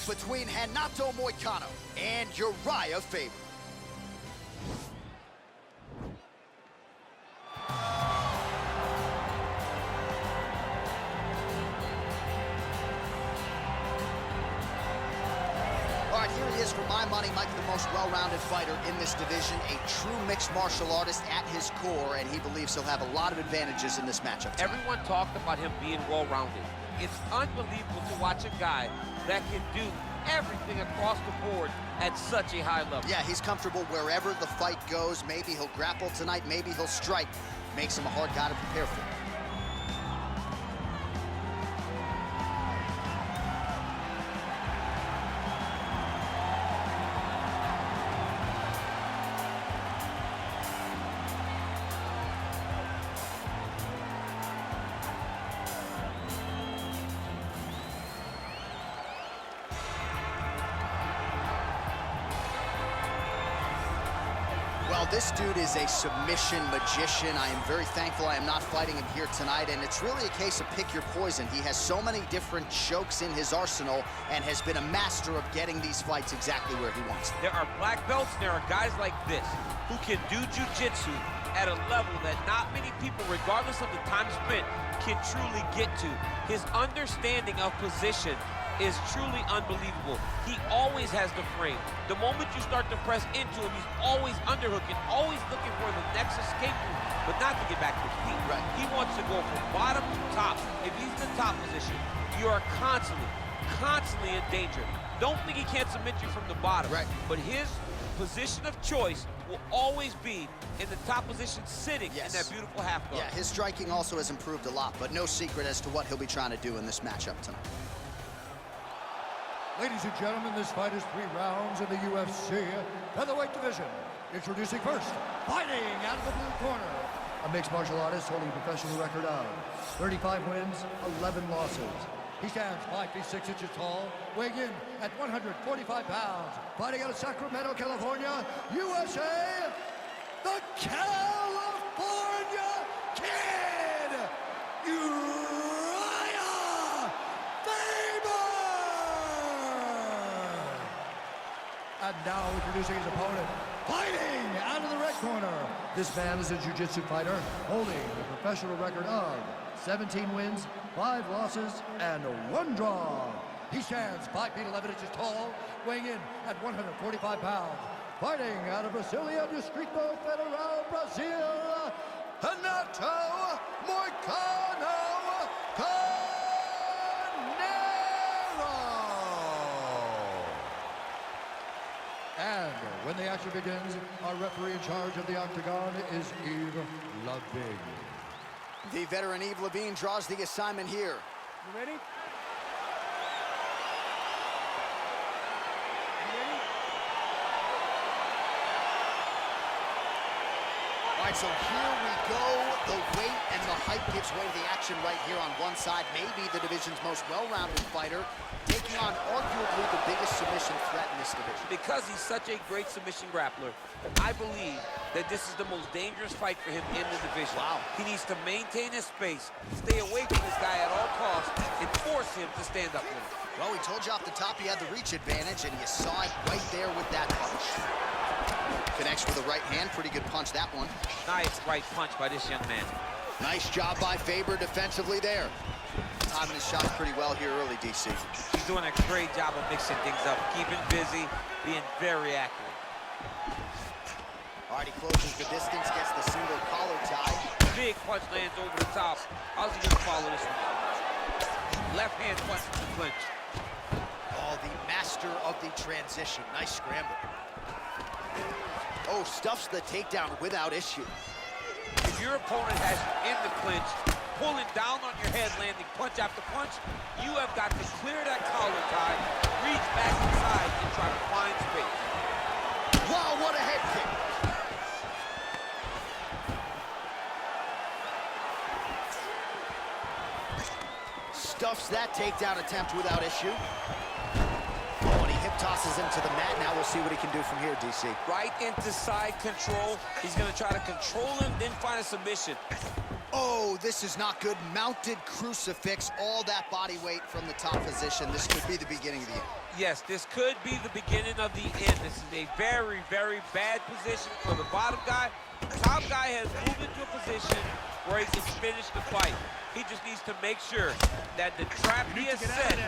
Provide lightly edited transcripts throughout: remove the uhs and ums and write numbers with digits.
between Renato Moicano and Urijah Faber. All right, here he is, for my money, Mike, the most well-rounded fighter in this division, a true mixed martial artist at his core, and he believes he'll have a lot of advantages in this matchup tonight. Everyone talked about him being well-rounded. It's unbelievable to watch a guy that can do everything across the board at such a high level. Yeah, he's comfortable wherever the fight goes. Maybe he'll grapple tonight, maybe he'll strike. Makes him a hard guy to prepare for. Well, this dude is a submission magician. I am very thankful I am not fighting him here tonight, and it's really a case of pick your poison. He has so many different chokes in his arsenal and has been a master of getting these fights exactly where he wants them. There are black belts, and there are guys like this who can do jiu-jitsu at a level that not many people, regardless of the time spent, can truly get to. His understanding of position is truly unbelievable. He always has the frame. The moment you start to press into him, he's always underhooking, always looking for the next escape route, but not to get back to his feet. Right. He wants to go from bottom to top. If he's in the top position, you are constantly in danger. Don't think he can't submit you from the bottom. Right. But his position of choice will always be in the top position, sitting in that beautiful half guard. Yeah, his striking also has improved a lot, but no secret as to what he'll be trying to do in this matchup tonight. Ladies and gentlemen, this fight is 3 rounds in the UFC featherweight division. Introducing first, fighting out of the blue corner, a mixed martial artist holding a professional record of 35 wins, 11 losses. He stands 5 feet 6 inches tall, weighing in at 145 pounds. Fighting out of Sacramento, California, USA, the California Kid, Urijah Faber! And now introducing his opponent, fighting out of the red corner. This man is a jiu-jitsu fighter holding a professional record of 17 wins, 5 losses, and 1 draw. He stands 5 feet 11 inches tall, weighing in at 145 pounds. Fighting out of Brasilia, Distrito Federal, Brazil, Renato Moicano. And when the action begins, our referee in charge of the octagon is Yves Levine. The veteran Yves Levine draws the assignment here. You ready? All right, so here we go. The weight and the height gives way to the action right here on one side. Maybe the division's most well-rounded fighter, taking on arguably the biggest submission threat in this division. Because he's such a great submission grappler, I believe that this is the most dangerous fight for him in the division. Wow. He needs to maintain his space, stay away from this guy at all costs, and force him to stand up with him. Well, we told you off the top he had the reach advantage, and you saw it right there with that punch. Connects with the right hand. Pretty good punch, that one. Nice right punch by this young man. Nice job by Faber defensively there. Timing his shots pretty well here early, DC. He's doing a great job of mixing things up, keeping busy, being very accurate. All right, he closes the distance, gets the single collar tie. Big punch lands over the top. How's he gonna follow this one? Left hand punch to the clinch. Oh, the master of the transition. Nice scramble. Oh, stuffs the takedown without issue. If your opponent has you in the clinch, pulling down on your head, landing punch after punch, you have got to clear that collar tie, reach back inside, and try to find space. Wow, what a head kick. Stuffs that takedown attempt without issue. Oh, and he hip tosses him to the mat. Now we'll see what he can do from here, DC. Right into side control. He's going to try to control him, then find a submission. Oh, this is not good. Mounted crucifix, all that body weight from the top position. This could be the beginning of the end. Yes, this could be the beginning of the end. This is a very, very bad position for the bottom guy. Top guy has moved into a position where he can finish the fight. He just needs to make sure that the trap he has set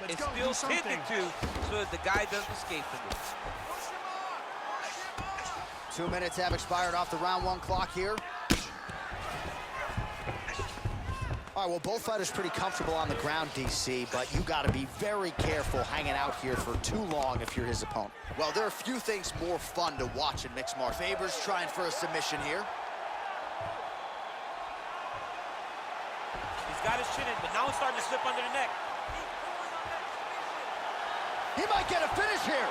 is still tended to so that the guy doesn't escape from it. 2 minutes have expired off the round 1 clock here. All right, well, both fighters pretty comfortable on the ground, DC, but you got to be very careful hanging out here for too long if you're his opponent. Well, there are few things more fun to watch in mixed martial arts. Faber's trying for a submission here. He's got his chin in, but now it's starting to slip under the neck. He might get a finish here.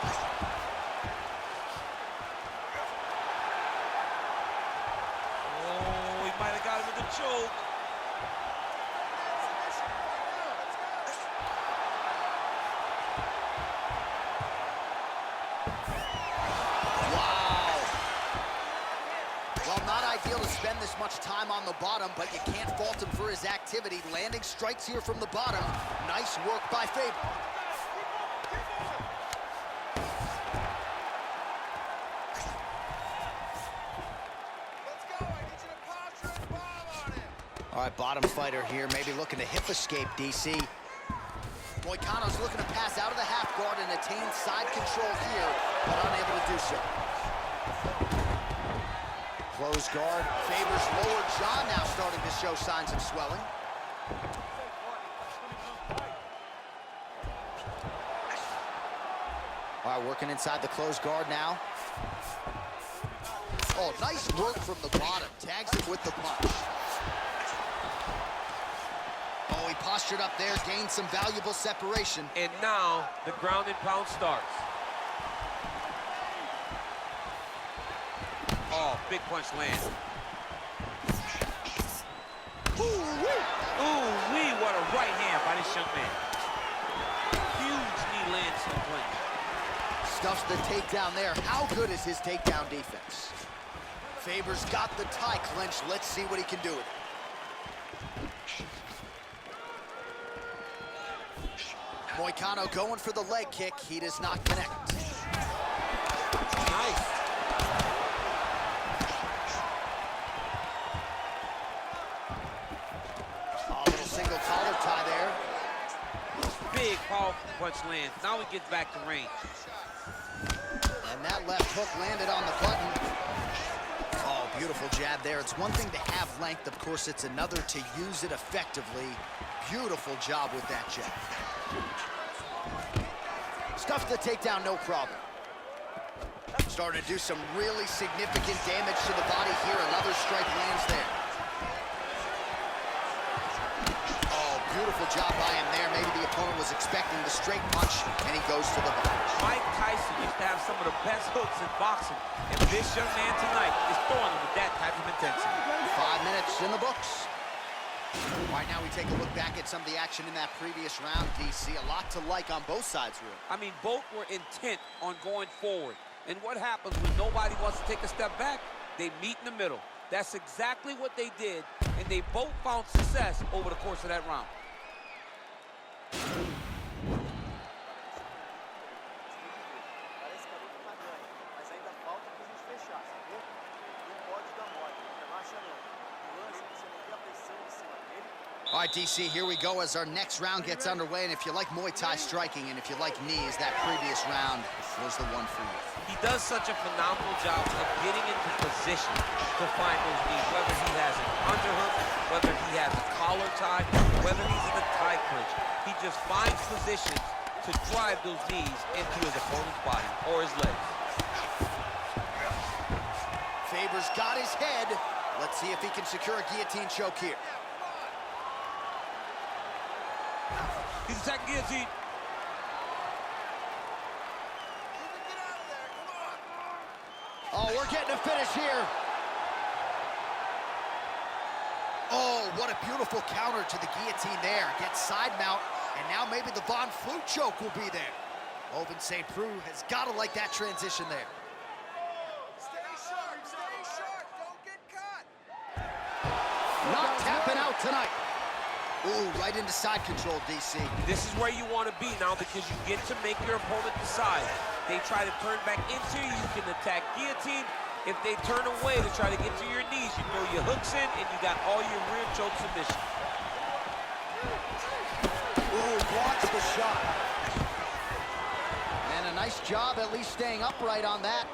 Oh, he might have got him with a choke. To spend this much time on the bottom, but you can't fault him for his activity. Landing strikes here from the bottom. Nice work by Faber. Let's go. I need you to posture and bomb on him. All right, bottom fighter here, maybe looking to hip escape, DC. Moicano's looking to pass out of the half guard and attain side control here, but unable to do so. Close guard. Faber's lower jaw now starting to show signs of swelling. All right, working inside the closed guard now. Oh, nice work from the bottom. Tags him with the punch. Oh, he postured up there, gained some valuable separation. And now the ground and pound starts. Oh, big punch lands. Ooh-wee! Ooh-wee, what a right hand by this young man. Huge knee lands in the clinch. Stuffs the takedown there. How good is his takedown defense? Faber's got the tie clinch. Let's see what he can do with it. Moicano going for the leg kick. He does not connect. Nice. Single collar tie there. Big, powerful punch lands. Now he gets back to range. And that left hook landed on the button. Oh, beautiful jab there. It's one thing to have length. Of course, it's another to use it effectively. Beautiful job with that jab. Stuffs the takedown, no problem. Starting to do some really significant damage to the body here. Another strike lands there. Beautiful job by him there. Maybe the opponent was expecting the straight punch, and he goes to the body. Mike Tyson used to have some of the best hooks in boxing, and this young man tonight is throwing them with that type of intensity. 5 minutes in the books. All right, now we take a look back at some of the action in that previous round, DC. A lot to like on both sides, really. I mean, both were intent on going forward. And what happens when nobody wants to take a step back? They meet in the middle. That's exactly what they did, and they both found success over the course of that round. All right, DC, here we go as our next round gets underway. And if you like Muay Thai striking and if you like knees, that previous round was the one for you. He does such a phenomenal job of getting into position to find those knees, whether he has an underhook, whether he has a collar tie, whether he's in a tie clinch. He just finds positions to drive those knees into his opponent's body or his legs. Faber's got his head. Let's see if he can secure a guillotine choke here. He's attacking guillotine. Oh, we're getting a finish here. Oh, what a beautiful counter to the guillotine there. Gets side mount, and now maybe the Von Flue choke will be there. Oven St. Preux has got to like that transition there. Stay sharp, don't get caught. Knocked out. tonight. Ooh, right into side control, DC. This is where you want to be now because you get to make your opponent decide. They try to turn back into you, you can attack guillotine. If they turn away to try to get to your knees, you throw your hooks in and you got all your rear choke submission. Ooh, blocks the shot. And a nice job at least staying upright on that.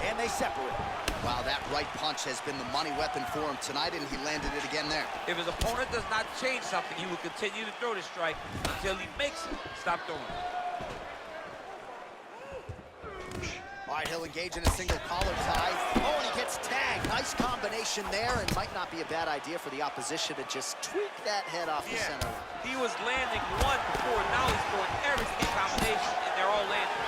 And they separate. Wow, that right punch has been the money weapon for him tonight, and he landed it again there. If his opponent does not change something, he will continue to throw the strike until he makes it stop throwing. All right, he'll engage in a single collar tie. Oh, and he gets tagged. Nice combination there, and might not be a bad idea for the opposition to just tweak that head off the center. He was landing one before, now he's throwing everything in combination, and they're all landing.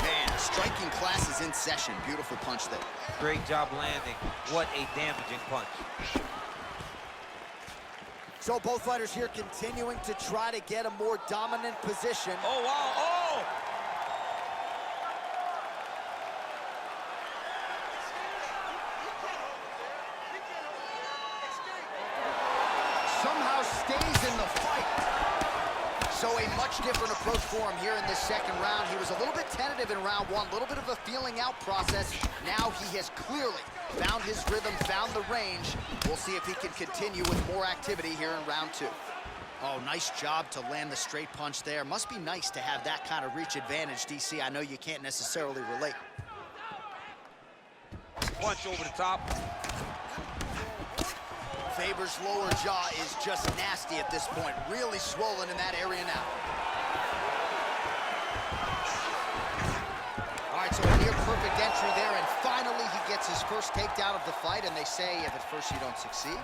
Man, striking class is in session. Beautiful punch there. Great job landing. What a damaging punch. So both fighters here continuing to try to get a more dominant position. Oh, wow, oh! Somehow stays in the fight. So a much different approach for him here in this second round. He was a little bit tentative in round one, a little bit of a feeling out process. Now he has clearly found his rhythm, found the range. We'll see if he can continue with more activity here in round two. Oh, nice job to land the straight punch there. Must be nice to have that kind of reach advantage, DC. I know you can't necessarily relate. Punch over the top. Faber's lower jaw is just nasty at this point. Really swollen in that area now. All right, so a near perfect entry there, and finally he gets his first takedown of the fight, and they say if at first you don't succeed,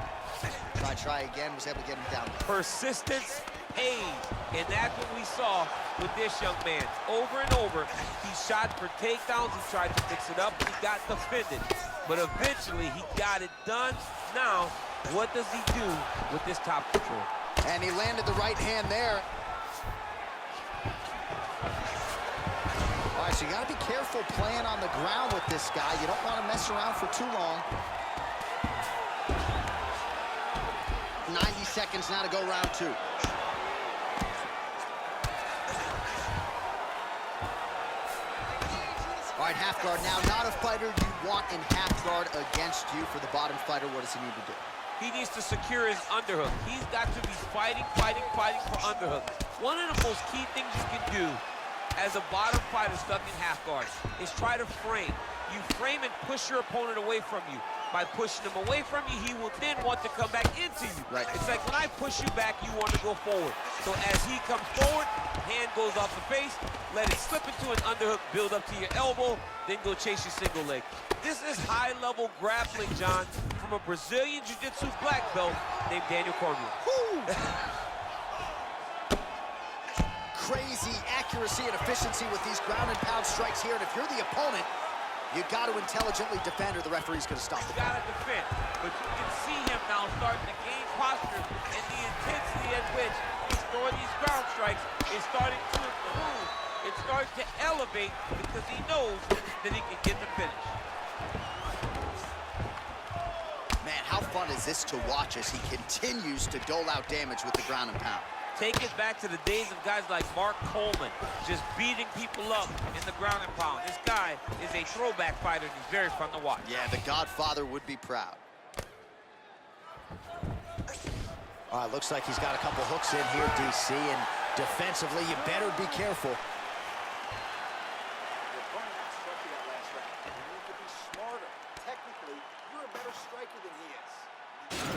try again, was able to get him down. Persistence pays, and that's what we saw with this young man. Over and over, he shot for takedowns, he tried to mix it up, and he got defended. But eventually, he got it done. Now, what does he do with this top control? And he landed the right hand there. All right, so you got to be careful playing on the ground with this guy. You don't want to mess around for too long. 90 seconds now to go round two. All right, half guard now. Not a fighter you want in half guard against you. For the bottom fighter, what does he need to do? He needs to secure his underhook. He's got to be fighting for underhook. One of the most key things you can do as a bottom fighter stuck in half guard is try to frame. You frame and push your opponent away from you. By pushing him away from you, he will then want to come back into you. Right. It's like when I push you back, you want to go forward. So as he comes forward, hand goes off the face, let it slip into an underhook, build up to your elbow, then go chase your single leg. This is high-level grappling, John, from a Brazilian Jiu-Jitsu black belt named Daniel Cormier. Crazy accuracy and efficiency with these ground and pound strikes here, and if you're the opponent, you got to intelligently defend or the referee's going to stop the Got to defend, but you can see him now starting to gain posture, and the intensity at which he's throwing these ground strikes is starting to improve. It's starting to elevate because he knows that he can get the finish. Man, how fun is this to watch as he continues to dole out damage with the ground and pound? Take it back to the days of guys like Mark Coleman, just beating people up in the ground and pound. This guy is a throwback fighter, and he's very fun to watch. Yeah, the Godfather would be proud. All right, looks like he's got a couple hooks in here, DC, and defensively, you better be careful. Your opponent struck you that last round. You need to be smarter. Technically, you're a better striker than he is.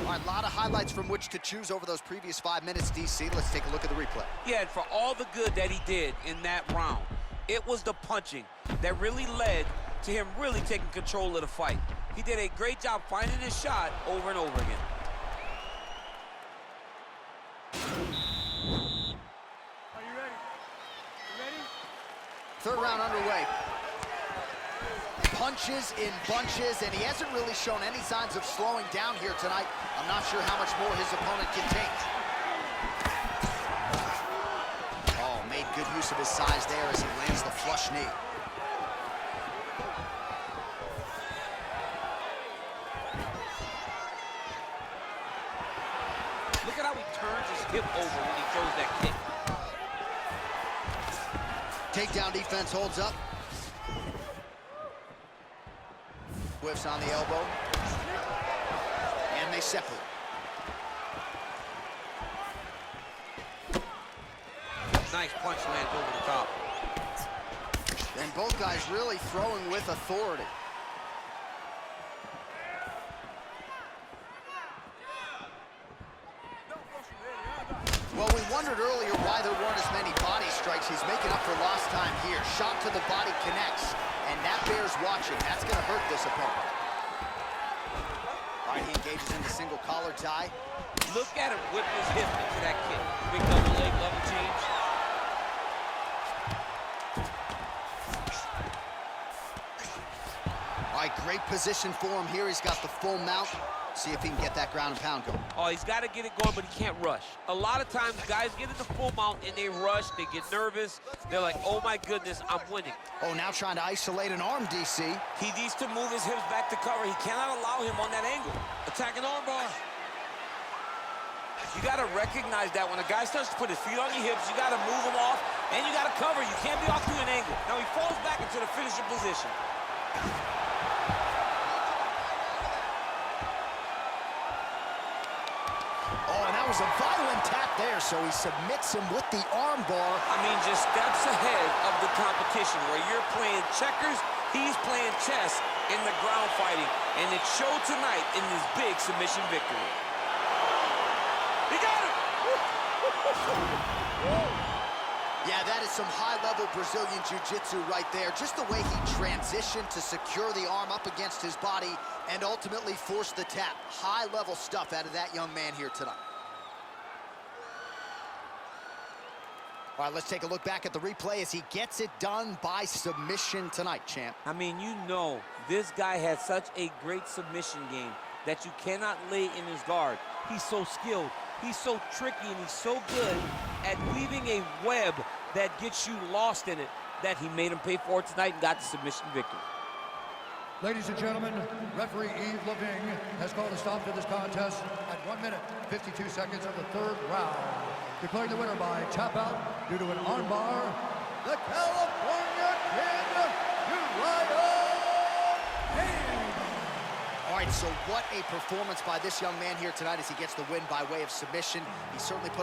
All right, a lot of highlights from which to choose over those previous 5 minutes, DC. Let's take a look at the replay. Yeah, and for all the good that he did in that round, it was the punching that really led to him really taking control of the fight. He did a great job finding his shot over and over again. Are you ready? You ready? Third round underway. Punches in bunches, and he hasn't really shown any signs of slowing down here tonight. I'm not sure how much more his opponent can take. Oh, made good use of his size there as he lands the flush knee. hip over when he throws that kick. Takedown defense holds up. Whiffs on the elbow. And they separate. Nice punch lands over the top. And both guys really throwing with authority. Well, we wondered earlier why there weren't as many body strikes. He's making up for lost time here. Shot to the body connects, and that bears watching. That's going to hurt this opponent. All right, he engages in the single collar tie. Look at him whip his hip into that kick. Big double leg level change. All right, great position for him here. He's got the full mount. See if he can get that ground and pound going. Oh, he's got to get it going, but he can't rush. A lot of times, guys get in the full mount and they rush, they get nervous. They're like, oh my goodness, I'm winning. Oh, now trying to isolate an arm, DC. He needs to move his hips back to cover. He cannot allow him on that angle. Attacking armbar. You got to recognize that when a guy starts to put his feet on your hips, you got to move him off, and you got to cover. You can't be off to an angle. Now he falls back into the finisher position. Oh, and that was a violent tap there, so he submits him with the arm bar. I mean, just steps ahead of the competition. Where you're playing checkers, he's playing chess in the ground fighting. And it showed tonight in this big submission victory. He got him! Yeah, that is some high-level Brazilian jiu-jitsu right there. Just the way he transitioned to secure the arm up against his body and ultimately force the tap. High-level stuff out of that young man here tonight. All right, let's take a look back at the replay as he gets it done by submission tonight, champ. I mean, you know, this guy has such a great submission game that you cannot lay in his guard. He's so skilled, he's so tricky, and he's so good at weaving a web that gets you lost in it that he made him pay for it tonight and got the submission victory. Ladies and gentlemen, referee Yves Lavigne has called a stop to this contest at 1 minute, 52 seconds of the third round. Declaring the winner by tap out due to an armbar, the California Kid, Urijah. All right, so what a performance by this young man here tonight as he gets the win by way of submission. He certainly put